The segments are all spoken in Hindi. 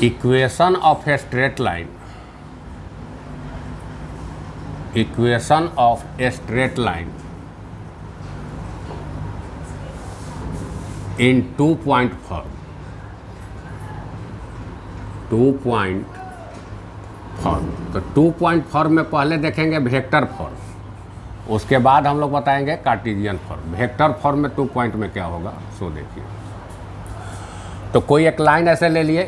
Equation of a straight line, equation of a straight line in 2 point form, 2 point form. तो 2 पॉइंट फॉर्म में पहले देखेंगे वेक्टर फॉर्म, उसके बाद हम लोग बताएंगे कार्टेशियन फॉर्म। वेक्टर फॉर्म में 2 पॉइंट में क्या होगा सो देखिए। तो कोई एक लाइन ऐसे ले लिए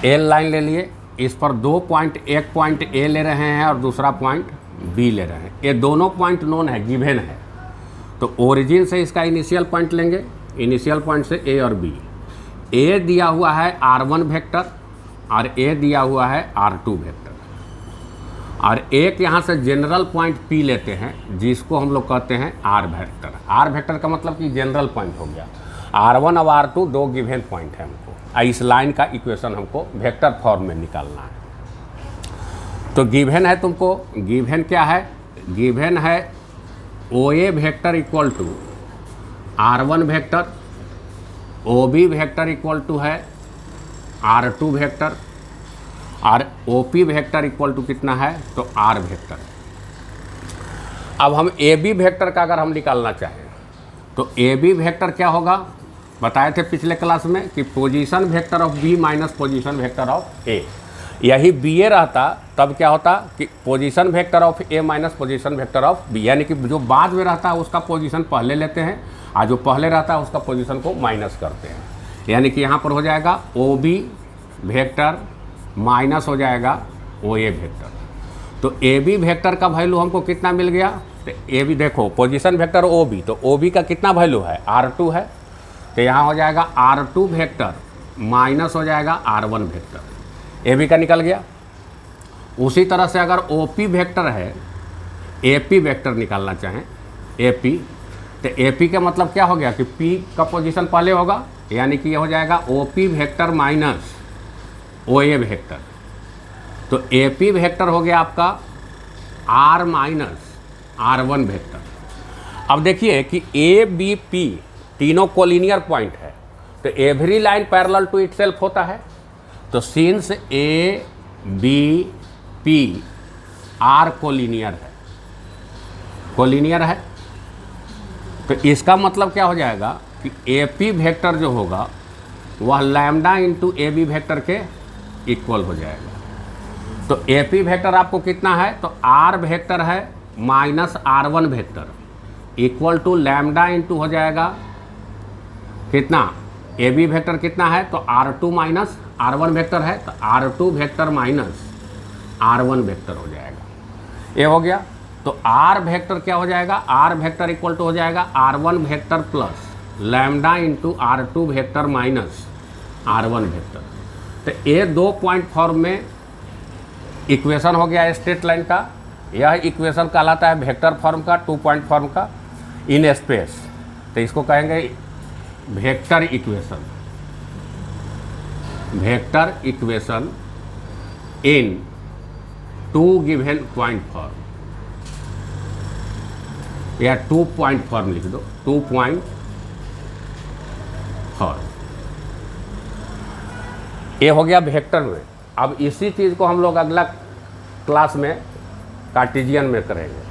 एल लाइन ले लिए, इस पर 2 पॉइंट, एक पॉइंट ए ले रहे हैं और दूसरा पॉइंट बी ले रहे हैं। ये दोनों पॉइंट नोन है, गिवन है। तो ओरिजिन से इसका इनिशियल पॉइंट लेंगे, इनिशियल पॉइंट से ए और बी। ए दिया हुआ है r1 वेक्टर और ए दिया हुआ है r2 वेक्टर, और एक यहाँ से जनरल पॉइंट P लेते हैं जिसको हम लोग कहते हैं R वेक्टर। R वेक्टर का मतलब कि जनरल पॉइंट हो गया। R1 और R2 दो गिवन पॉइंट है हमको, इस लाइन का इक्वेशन हमको वेक्टर फॉर्म में निकालना है। तो गिवन है तुमको, गिवन क्या है? गिवन है OA vector equal to R1 vector, OB vector equal to है R2 वेक्टर, और OP वेक्टर इक्वल टू कितना है तो R वेक्टर। अब हम AB वेक्टर का अगर हम निकालना चाहें तो AB वेक्टर क्या होगा, बताए थे पिछले क्लास में कि position vector of B minus position vector of A। यही BA रहता तब क्या होता कि position vector of A minus position vector of B, यानी कि जो बाद में रहता है उसका पोजीशन पहले लेते हैं और जो पहले रहता है उसका पोजीशन को माइनस करते हैं। यानी कि यहाँ पर हो जाएगा OB वेक्टर माइनस हो जाएगा OA वेक्टर। तो AB वेक्टर का वैल्यू हमको कितना मिल गया? तो AB देखो पोजीशन वेक्टर OB, तो OB का कितना वैल्यू है R2 है, तो यहाँ हो जाएगा R2 वेक्टर माइनस हो जाएगा R1 वेक्टर, AB का निकल गया। उसी तरह से अगर OP वेक्टर है, AP वेक्टर निकालना चाहें AP, तो AP का मतलब क्या हो गया कि P का पोजीशन पहले होगा, यानी कि ये हो जाएगा OP vector minus OA vector. तो AP वेक्टर हो गया आपका R माइनस R1 वेक्टर। अब देखिए कि ABP तीनों कोलिनियर पॉइंट है, तो every line parallel to itself होता है। तो सिंस ABP R कोलिनियर है, कोलिनियर है, तो इसका मतलब क्या हो जाएगा कि AP वेक्टर जो होगा वह लैम्डा इंटू AB वेक्टर के इक्वल हो जाएगा। तो AP वेक्टर आपको कितना है तो R वेक्टर है minus R1 vector equal to lambda into हो जाएगा कितना, AB वेक्टर कितना है तो R2 माइनस R1 वेक्टर है, तो R2 vector minus R1 vector हो जाएगा। ये हो गया। तो R वेक्टर क्या हो जाएगा, R वेक्टर इक्वल टू हो जाएगा R1 vector plus lambda into R2 vector minus R1 vector. तो ये 2 पॉइंट फॉर्म में इक्वेशन हो गया स्ट्रेट लाइन का। यह इक्वेशन कहलाता है वेक्टर फॉर्म का, 2 पॉइंट फॉर्म का इन स्पेस। तो इसको कहेंगे vector equation, vector equation in 2 given point form, या 2 पॉइंट फॉर्म लिख दो, 2 पॉइंट फॉर्म। ये हो गया वेक्टर में। अब इसी चीज़ को हम लोग अगला क्लास में कार्टेशियन में करेंगे।